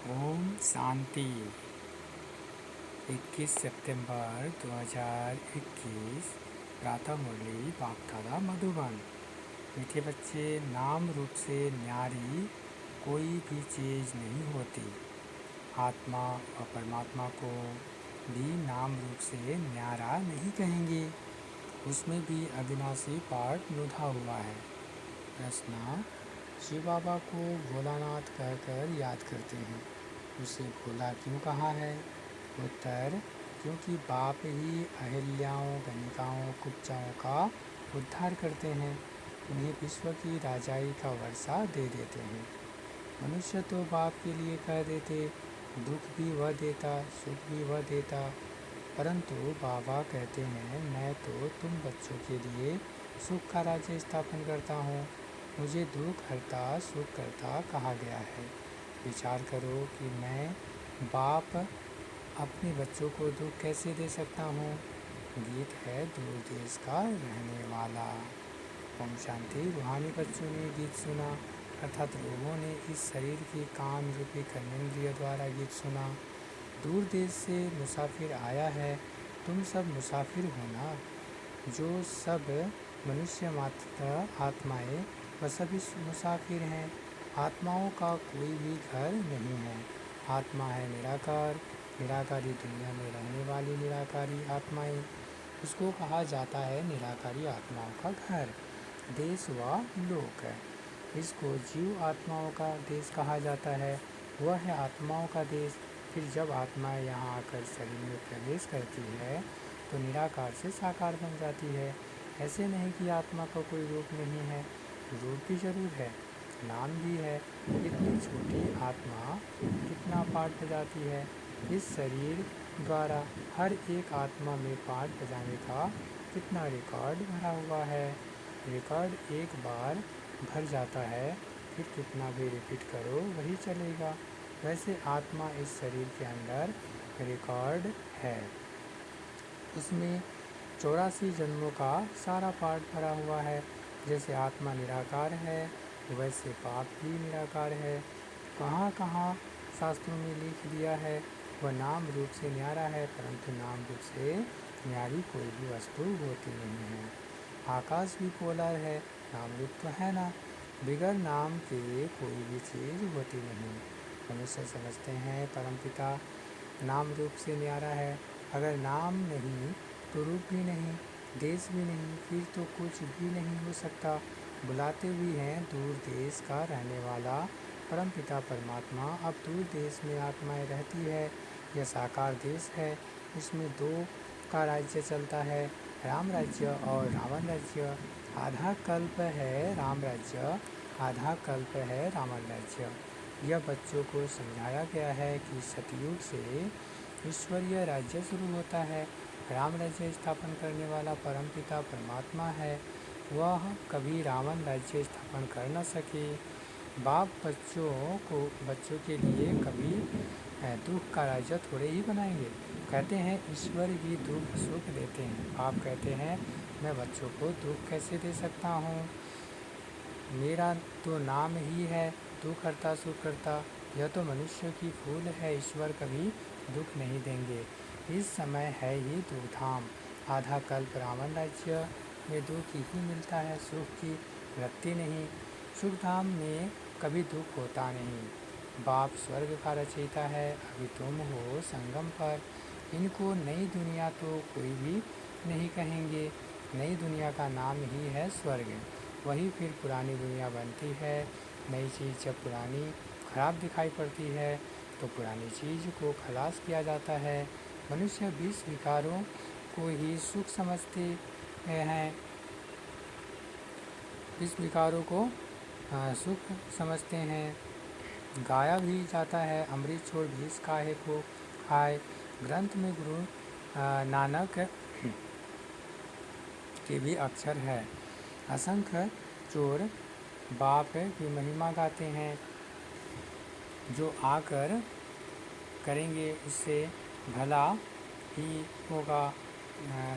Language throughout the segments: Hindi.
ओम शांति। 21 सितंबर 2021 प्रातः मुरली बागधारा मधुबन। मीठे बच्चे, नाम रूप से न्यारी कोई भी चीज़ नहीं होती। आत्मा और परमात्मा को भी नाम रूप से न्यारा नहीं कहेंगे। उसमें भी अविनाशी पाठ नुधा हुआ है। प्रश्न: शिव बाबा को भोलानाथ कहकर याद करते हैं, उसे भोला क्यों कहा है? उत्तर: क्योंकि बाप ही अहिल्याओं, गणिकाओं, कुब्जाओं का उद्धार करते हैं, उन्हें विश्व की राजाई का वर्षा दे देते हैं। मनुष्य तो बाप के लिए कह देते, दुख भी वह देता, सुख भी वह देता, परंतु बाबा कहते हैं, मैं तो तुम बच्चों के लिए सुख का राज्य स्थापन करता हूँ। मुझे दुख हरता सुख करता कहा गया है। विचार करो कि मैं बाप अपने बच्चों को दुख कैसे दे सकता हूँ। गीत है दूर देश का रहने वाला। ओम शांति। रूहानी बच्चों ने गीत सुना, अर्थात लोगों ने इस शरीर के कान रूपी कर्मेंद्रिय द्वारा गीत सुना। दूर देश से मुसाफिर आया है, तुम सब मुसाफिर हो ना। जो सब मनुष्य मात्र आत्माएं, वह सभी मुसाफिर हैं। आत्माओं का कोई भी घर नहीं है। आत्मा है निराकार, निराकारी दुनिया में रहने वाली निराकारी आत्माएं। उसको कहा जाता है निराकारी आत्माओं का घर, देश व लोक। इसको जीव आत्माओं का देश कहा जाता है, वह है आत्माओं का देश। फिर जब आत्माएं यहाँ आकर शरीर में प्रवेश करती है तो निराकार से साकार बन जाती है। ऐसे नहीं कि आत्मा का कोई रूप नहीं है, रूप भी जरूर है, नाम भी है। इतनी छोटी आत्मा कितना पाठ बजाती है। इस शरीर द्वारा हर एक आत्मा में पाठ बजाने का कितना रिकॉर्ड भरा हुआ है। रिकॉर्ड एक बार भर जाता है, फिर कितना भी रिपीट करो वही चलेगा। वैसे आत्मा इस शरीर के अंदर रिकॉर्ड है, उसमें 84 जन्मों का सारा पाठ भरा हुआ है। जैसे आत्मा निराकार है, वैसे पाप भी निराकार है। कहाँ कहाँ शास्त्रों में लिख दिया है, वह नाम रूप से न्यारा है, परंतु नाम रूप से न्यारी कोई भी वस्तु होती नहीं है। आकाश भी पोलर है, नाम रूप तो है ना, बिगर नाम के कोई भी चीज़ होती नहीं। मनुष्य समझते हैं परमपिता नाम रूप से न्यारा है, अगर नाम नहीं तो रूप भी नहीं, देश भी नहीं, फिर तो कुछ भी नहीं हो सकता। बुलाते भी हैं दूर देश का रहने वाला परमपिता परमात्मा। अब दूर देश में आत्माएं रहती है, यह साकार देश है, इसमें दो का राज्य चलता है, राम राज्य और रावण राज्य। आधा कल्प है राम राज्य, आधा कल्प है रावण राज्य। यह बच्चों को समझाया गया है कि सतयुग से ईश्वरीय राज्य शुरू होता है। राम राज्य स्थापन करने वाला परमपिता परमात्मा है, वह कभी रावण राज्य स्थापन कर न सके। बाप बच्चों के लिए कभी दुख का राज्य थोड़े ही बनाएंगे। कहते हैं ईश्वर भी दुख सुख देते हैं। आप कहते हैं मैं बच्चों को दुख कैसे दे सकता हूँ, मेरा तो नाम ही है दुख करता सुख करता। यह तो मनुष्य की भूल है, ईश्वर कभी दुख नहीं देंगे। इस समय है ही दुखधाम, आधा कल्प रावण राज्य में दुख ही मिलता है, सुख की वृत्ति नहीं। सुखधाम में कभी दुख होता नहीं। बाप स्वर्ग का रचयिता है, अभी तुम हो संगम पर। इनको नई दुनिया तो कोई भी नहीं कहेंगे, नई दुनिया का नाम ही है स्वर्ग। वही फिर पुरानी दुनिया बनती है। नई चीज़ जब पुरानी खराब दिखाई पड़ती है तो पुरानी चीज़ को खलास किया जाता है। मनुष्य 20 विकारों को ही सुख समझते हैं, 20 विकारों को सुख समझते हैं। गाया भी जाता है, अमृत छोड़ 20 काहे को खाए। ग्रंथ में गुरु नानक के भी अक्षर है। असंख्य चोर बाप की महिमा गाते हैं, जो आकर करेंगे उससे भला ही होगा,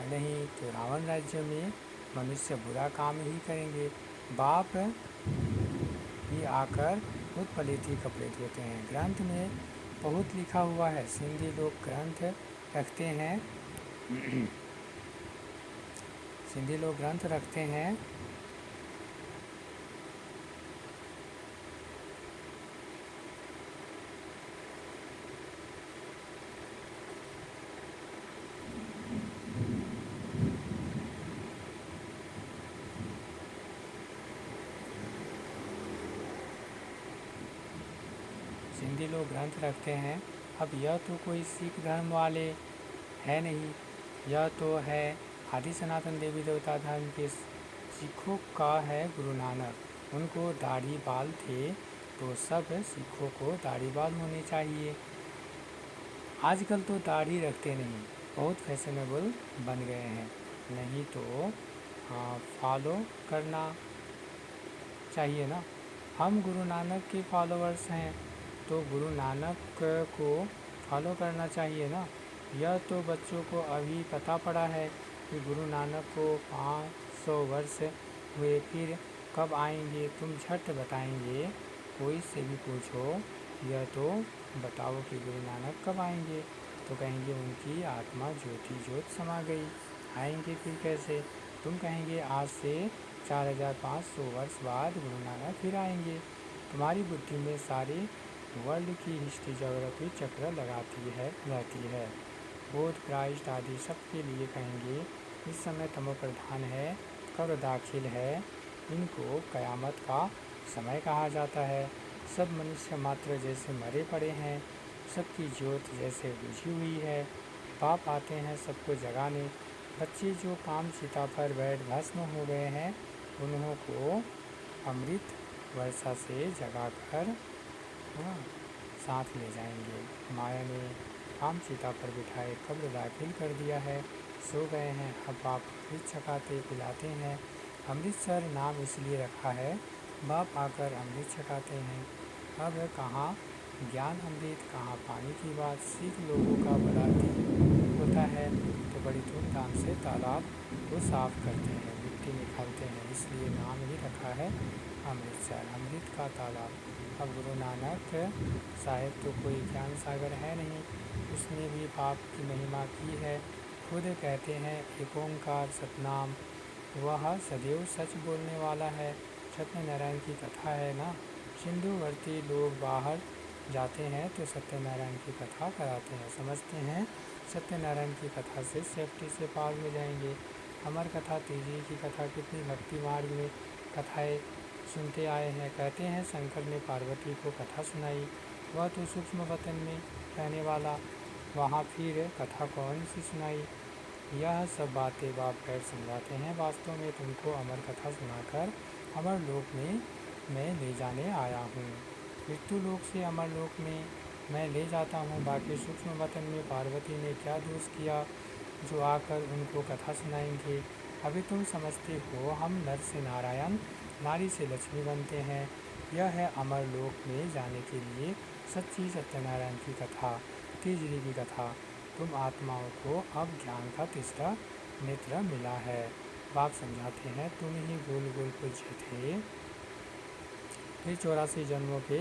नहीं तो रावण राज्य में मनुष्य बुरा काम ही करेंगे। बाप ही आकर उत्पलित ही कपड़े धोते हैं। ग्रंथ में बहुत लिखा हुआ है। सिंधी लोग ग्रंथ रखते हैं सिंधी लोग ग्रंथ रखते हैं। सिंधी लोग ग्रंथ रखते हैं। अब यह तो कोई सिख धर्म वाले है नहीं, यह तो है आदि सनातन देवी देवता धर्म के सिखों का है गुरु नानक। उनको दाढ़ी बाल थे तो सब सिखों को दाढ़ी बाल होने चाहिए। आजकल तो दाढ़ी रखते नहीं, बहुत फैशनेबल बन गए हैं। नहीं तो फॉलो करना चाहिए ना। हम गुरु नानक के फॉलोअर्स हैं तो गुरु नानक को फॉलो करना चाहिए ना। यह तो बच्चों को अभी पता पड़ा है कि गुरु नानक को 500 वर्ष हुए, फिर कब आएंगे तुम झट बताएंगे। कोई से भी पूछो यह तो बताओ कि गुरु नानक कब आएंगे, तो कहेंगे उनकी आत्मा ज्योति ज्योत समा गई। आएंगे फिर कैसे? तुम कहेंगे आज से 4500 वर्ष बाद गुरु नानक फिर आएंगे। तुम्हारी बुद्धि में सारे वर्ल्ड की हिस्ट्री ज्योग्राफी चक्र रहती है। बोध क्राइस्ट आदि सबके लिए कहेंगे इस समय तमो प्रधान है, कब्र दाखिल है। इनको कयामत का समय कहा जाता है। सब मनुष्य मात्र जैसे मरे पड़े हैं, सबकी ज्योत जैसे बुझी हुई है। पाप आते हैं सबको जगाने। बच्चे जो काम चिता पर बैठ भस्म हो गए हैं, उन्हों को अमृत वर्षा से जगाकर साथ ले जाएंगे। माया ने काम चिता पर बिठाए कब्र दाखिल कर दिया है, सो गए हैं। अब बाप अमृत छकाते पिलाते हैं। अमृतसर नाम इसलिए रखा है, बाप आकर अमृत छकाते हैं। अब कहाँ ज्ञान अमृत, कहाँ पानी की बात। सिख लोगों का बराती होता है तो बड़ी धूमधाम से तालाब को साफ करते हैं, मिट्टी निकालते हैं, इसलिए नाम ही रखा है अमृतसर, अमृत का तालाब। अब गुरु नानक साहेब तो कोई ज्ञान सागर है नहीं, उसने भी बाप की महिमा की है। खुद कहते हैं एक ओंकार सतनाम, वह सदैव सच बोलने वाला है। सत्यनारायण की कथा है ना, सिंधुवर्ती लोग बाहर जाते हैं तो सत्यनारायण की कथा कराते हैं, समझते हैं सत्यनारायण की कथा से सेफ्टी से पार में जाएंगे। अमर कथा तेजी की कथा कितनी भक्ति मार्ग में कथाएं सुनते आए हैं। कहते हैं शंकर ने पार्वती को कथा सुनाई, वह तो सूक्ष्म वतन में रहने वाला, वहाँ फिर कथा कौन सी सुनाई। यह सब बातें बाप बैठ समझाते हैं। वास्तव में तुमको अमर कथा सुनाकर अमर लोक में मैं ले जाने आया हूँ। मृत्यु लोक से अमर लोक में मैं ले जाता हूँ। बाकी सूक्ष्म वतन में पार्वती ने क्या दोष किया जो आकर उनको कथा सुनाएंगे। अभी तुम समझते हो हम नर से नारायण, नारी से लक्ष्मी बनते हैं। यह है अमर लोक में जाने के लिए सच्ची सत्यनारायण की कथा, तीजरी की कथा। तुम आत्माओं को अब ज्ञान का तीसरा नेत्र मिला है। बाप समझाते हैं तुम ही गोल गोल पूज्य थे, फिर 84 जन्मों के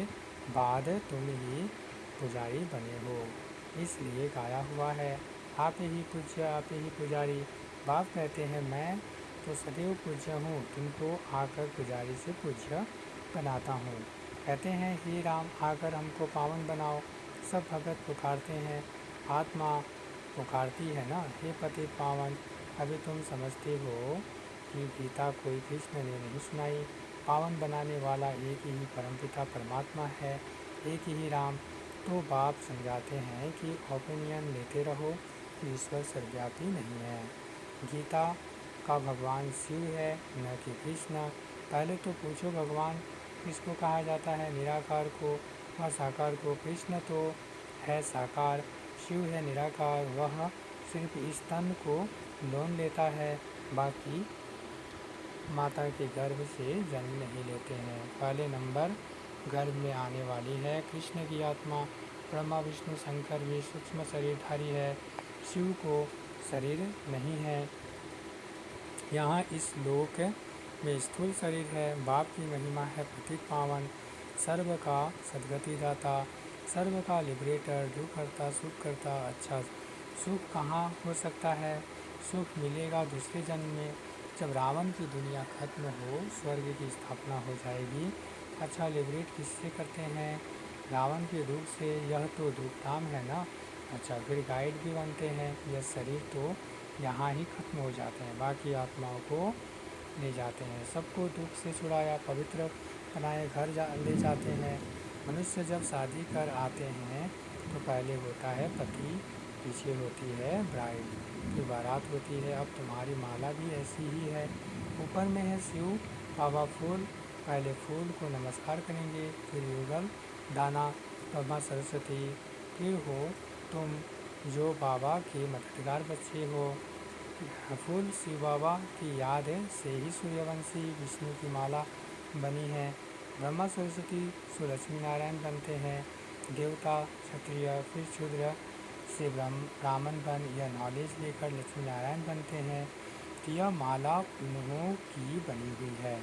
बाद तुम ही पुजारी बने हो, इसलिए गाया हुआ है आप ही पूज्य आप ही पुजारी। बाप कहते हैं मैं तो सदैव पूज्य हूँ, तुमको आकर पुजारी से पूज्य बनाता हूँ। कहते हैं हे राम आकर हमको पावन बनाओ। सब भगत पुकारते हैं, आत्मा पुकारती है ना, हे पति पावन। अभी तुम समझते हो कि गीता कोई कृष्ण ने नहीं सुनाई। पावन बनाने वाला एक ही परमपिता परमात्मा है, एक ही राम। तो बाप समझाते हैं कि ओपिनियन लेते रहो कि ईश्वर सर्वव्यापी नहीं है। गीता का भगवान शिव है न कि कृष्ण। पहले तो पूछो भगवान किसको कहा जाता है, निराकार को व साकार को। कृष्ण तो है साकार, शिव है निराकार, वह सिर्फ इस तन को लोन लेता है, बाकी माता के गर्भ से जन्म नहीं लेते हैं। पहले नंबर गर्भ में आने वाली है कृष्ण की आत्मा। ब्रह्मा विष्णु शंकर भी सूक्ष्म शरीरधारी है, शिव को शरीर नहीं है। यहाँ इस लोक में स्थूल शरीर है। बाप की महिमा है पतित पावन, सर्व का सदगति दाता, सर्व का लिबरेटर, दुख करता, सुख करता। अच्छा, सुख कहाँ हो सकता है? सुख मिलेगा दूसरे जन्म में, जब रावण की दुनिया खत्म हो, स्वर्ग की स्थापना हो जाएगी। अच्छा, लिबरेट किससे करते हैं? रावण के दुख से। यह तो दुख धाम है ना। अच्छा, फिर गाइड भी बनते हैं। यह शरीर तो यहाँ ही खत्म हो जाते हैं, बाकी आत्माओं को ले जाते हैं। सबको दुख से छुड़ाया, पवित्र बनाए घर ले जाते हैं। मनुष्य जब शादी कर आते हैं तो पहले होता है पति, पीछे होती है ब्राइड, फिर बारात होती है। अब तुम्हारी माला भी ऐसी ही है। ऊपर में है शिव बाबा फूल, पहले फूल को नमस्कार करेंगे, फिर युगल दाना ब्रह्मा सरस्वती, फिर हो तुम जो बाबा के मददगार बच्चे हो। फूल शिव बाबा की याद से ही सूर्यवंशी विष्णु की माला बनी है। ब्रह्मा सरस्वती सो लक्ष्मी नारायण बनते हैं। देवता क्षत्रिय फिर शूद्र से ब्राह्मण बन यह नॉलेज लेकर लक्ष्मी नारायण बनते हैं। तो यह माला उन्हों की बनी हुई है।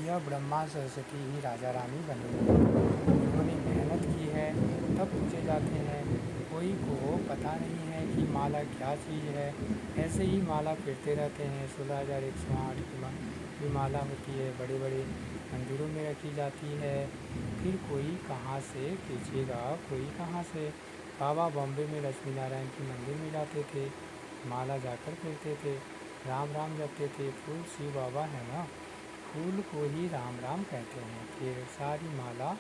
यह ब्रह्मा सरस्वती ही राजा रानी बनी हुई है। इन्होंने मेहनत की है तब पूछे जाते हैं। कोई को पता नहीं है कि माला क्या चीज़ है, ऐसे ही माला फिरते रहते हैं। 16,108 की माला होती है, बड़े बड़े मंदिरों में रखी जाती है। फिर कोई कहाँ से खींचेगा, कोई कहाँ से। बाबा बॉम्बे में लक्ष्मी नारायण के मंदिर में जाते थे, माला जाकर फिरते थे, राम राम जपते थे। फूल शिव बाबा है ना, फूल को ही राम राम कहते हैं। फिर सारी माला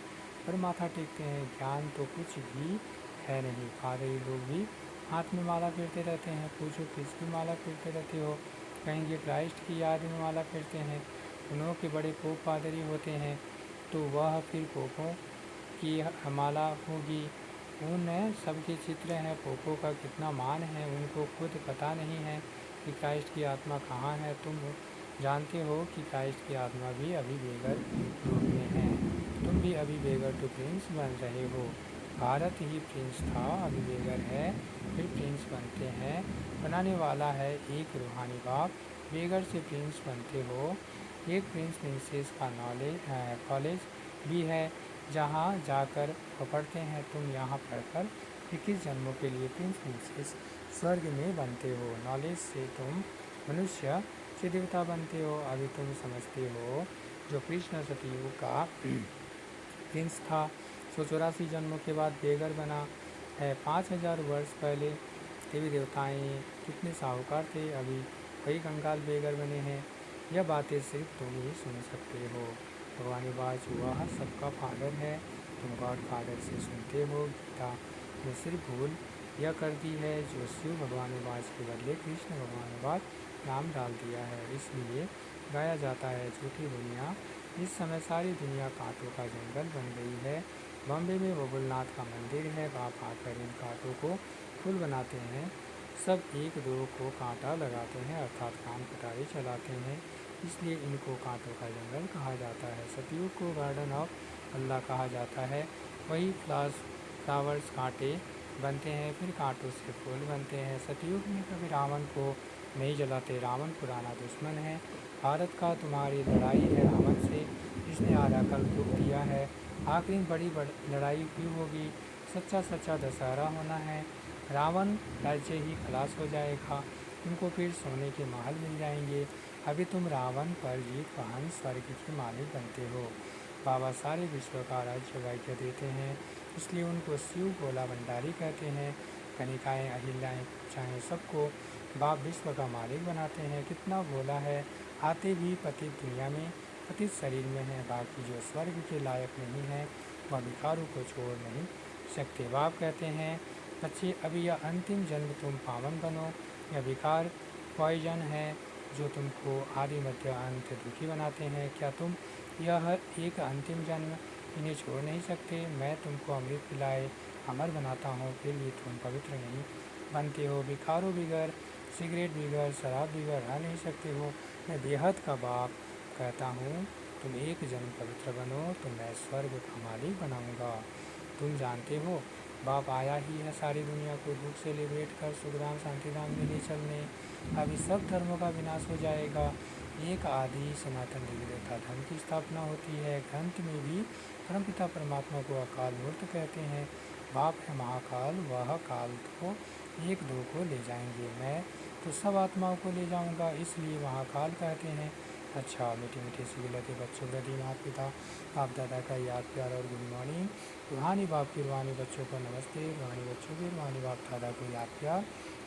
पर माथा टेकते हैं। ज्ञान तो कुछ भी है नहीं। फादरी लोग भी हाथ में माला फेरते रहते हैं। पूछो किसकी माला फेरते रहते हो? कहेंगे क्राइस्ट की याद में माला फेरते हैं। उन्हों के बड़े पोप पादरी होते हैं, तो वह फिर पोपों की माला होगी। उन सबके चित्र हैं। पोपों का कितना मान है उनको खुद पता नहीं है कि क्राइस्ट की आत्मा कहाँ है। तुम जानते हो कि क्राइस्ट की आत्मा भी अभी बेगर रूप में है। तुम भी अभी बेगर टू प्रिंस बन रहे हो। भारत ही प्रिंस था, अभी बेगर है, फिर प्रिंस बनते हैं। बनाने वाला है एक रूहानी बाप, बेगर से प्रिंस बनते हो। एक प्रिंस प्रिंसेस का कॉलेज भी है, जहाँ जाकर पढ़ते हैं। तुम यहाँ पढ़कर 21 जन्मों के लिए प्रिंस प्रिंसेस स्वर्ग में बनते हो। नॉलेज से तुम मनुष्य से देवता बनते हो। अभी तुम समझते हो जो कृष्ण सतयुग का प्रिंस था, 184 जन्मों के बाद बेगर बना है। 5,000 वर्ष पहले देवी देवताएं कितने साहूकार थे, अभी वही कंकाल बेगर बने हैं। यह बातें सिर्फ तुम ही सुन सकते हो। भगवान बाज वह सबका फादर है, तुम गॉड फादर से सुनते हो। गीता ने सिर्फ भूल यह कर दी है जो शिव भगवान बाज के बदले कृष्ण भगवान बाज नाम डाल दिया है, इसलिए गाया जाता है झूठी दुनिया। इस समय सारी दुनिया कांटों का जंगल बन गई है। बॉम्बे में बबुलनाथ का मंदिर है, बाप आकर इन कांटों को फूल बनाते हैं। सब एक दो को कांटा लगाते हैं, अर्थात कान कटारी चलाते हैं, इसलिए इनको कांटों का जंगल कहा जाता है। सतयुग को गार्डन ऑफ अल्लाह कहा जाता है। वही फ्लावर्स कांटे बनते हैं, फिर कांटों से फूल बनते हैं। सतयुग में कभी रावण को नहीं जलाते, रावण पुराना दुश्मन है। भारत का तुम्हारी लड़ाई है रावण से, जिसने आधा कल दुख दिया है। आखिरी बड़ी लड़ाई क्यों होगी? सच्चा सच्चा दशहरा होना है। रावण राज्य ही खलास हो जाएगा, तुमको फिर सोने के महल मिल जाएंगे। अभी तुम रावण पर जीत पहन स्वर्ग के मालिक बनते हो। बाबा सारे विश्व का राज्य वाक्य देते हैं, इसलिए उनको शिव भोला भंडारी कहते हैं। कनिकाएँ अहिल्याएँ चाहें सबको बाप विश्व का मालिक बनाते हैं। कितना भोला है, आते भी पतित दुनिया में, पतित शरीर में है। बाकी जो स्वर्ग के लायक नहीं है वह भिखारों को छोड़ नहीं सकते। बाप कहते हैं बच्चे अभी यह अंतिम जन्म तुम पावन बनो। यह विकार पॉइजन है जो तुमको आदि मध्य अंत दुखी बनाते हैं। क्या तुम यह एक अंतिम जन्म इन्हें छोड़ नहीं सकते? मैं तुमको अमृत पिलाए अमर बनाता हूँ, फिर भी तुम पवित्र नहीं बनते हो। भिखारों बिगर, सिगरेट बिगर, शराब बिगर रह नहीं सकते हो। मैं बेहद का बाप कहता हूँ तुम एक जन्म पवित्र बनो तो मैं स्वर्ग का मालिक बनाऊँगा। तुम जानते हो बाप आया ही है सारी दुनिया को दुख से लिबरेट कर सुखधाम शांतिधाम में ले चलने। अभी सब धर्मों का विनाश हो जाएगा, एक आदि सनातन देवी देवता धर्म की स्थापना होती है। ग्रंथ में भी परमपिता परमात्मा को अकाल मूर्त कहते हैं। बाप है महाकाल, वह काल तो एक दो को ले जाएंगे, मैं तो सब आत्माओं को ले जाऊंगा, इसलिए महाकाल कहते हैं। अच्छा, मीठी मीठी सी गुलते बच्चों प्रति माता पिता बाप दादा का याद प्यार और गुड मॉर्निंग। रूहानी बाप की रूहानी बच्चों को नमस्ते, रूहानी बच्चों के रूहानी बाप दादा को याद प्यार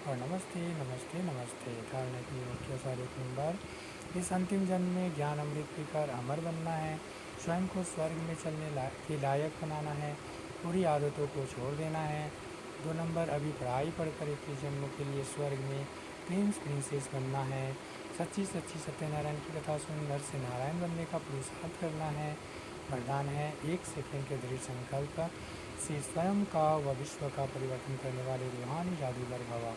और नमस्ते नमस्ते नमस्ते। धारणा की मुख्य सारे नंबर, इस अंतिम जन्म में ज्ञान अमृत पीकर अमर बनना है, स्वयं को स्वर्ग में चलने के लायक बनाना है, बुरी आदतों को छोड़ देना है। 2 नंबर, अभी पढ़ाई पढ़कर 21 जन्मों के लिए स्वर्ग में प्रिंसेस बनना है, सच्ची सच्ची सत्यनारायण की कथा सुन नर से नारायण बनने का पुरुषार्थ करना है। वरदान है, 1 सेकंड के दृढ़ संकल्प से स्वयं का व विश्व का परिवर्तन करने वाले रूहानी जादूगर भवा।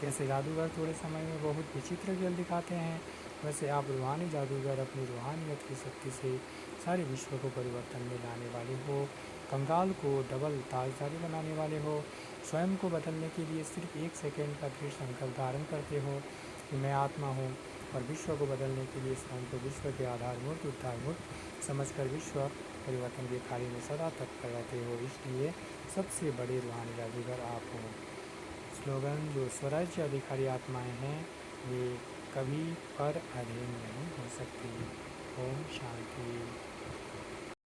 जैसे जादूगर थोड़े समय में बहुत विचित्र खेल दिखाते हैं, वैसे आप रूहानी जादूगर अपनी रूहानियत की शक्ति से सारे विश्व को परिवर्तन में लाने वाले हो, कंगाल को डबल ताजदारी बनाने वाले हो, स्वयं को बदलने के लिए सिर्फ 1 सेकंड का दृढ़ संकल्प धारण करते हो कि मैं आत्मा हूँ, और विश्व को बदलने के लिए स्वयं को विश्व के आधारभूत उद्धारभूत समझकर विश्व परिवर्तन के कार्य में सदा तत्पर रहते हो, इसलिए सबसे बड़े रूहानी जादूगर आप हो। स्लोगन, जो स्वराज्य अधिकारी आत्माएं हैं वे कभी पर अधीन नहीं हो सकती। ओम शांति।